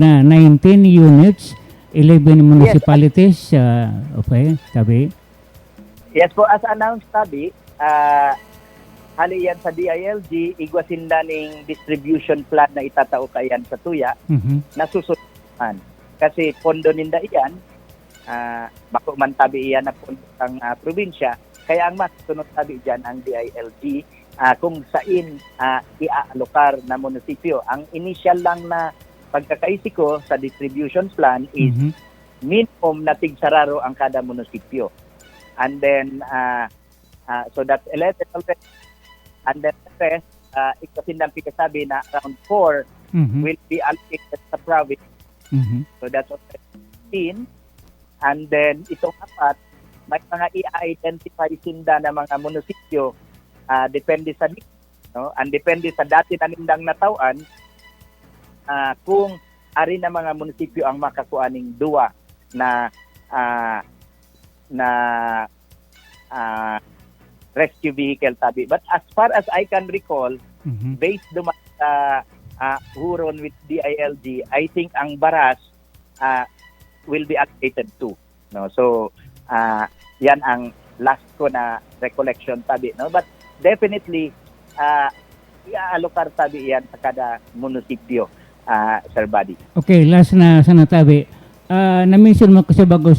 na 19 units, 11 municipalities. Okay, sabi. Yes po, as announced sabi, hali yan sa DILG, igwasinda ning distribution plan na itatao kayan sa tuya, na susunod. Kasi pondo ninda iyan, bako man tabi iyan na pondo ng probinsya, kaya ang mas sunod tabi dyan ang DILG kung saan iaalokar na munisipyo. Ang initial lang na pagkakaisi ko sa distribution plan is minimum na tigsararo ang kada munisipyo. And then, so that's 11 already. And then the rest, ikasindang pinasabi na around 4 will be allocated sa province. So that's already 15. And then, itong apat, may mga i-identify sinda na mga munisipyo, depende sa no? And depende sa dati na nindang natawan, kung ari na mga munisipyo ang makakuaning duwa na rescue vehicle tabi. But as far as I can recall, based duman sa huron with DILG, I think ang baras will be allocated too. No? So, yan ang last ko na recollection tabi. No? But definitely, iaalokar tabi yan sa kada munisipyo, Sir Buddy. Okay, last na sa natabi. Na-mention mo kasi bago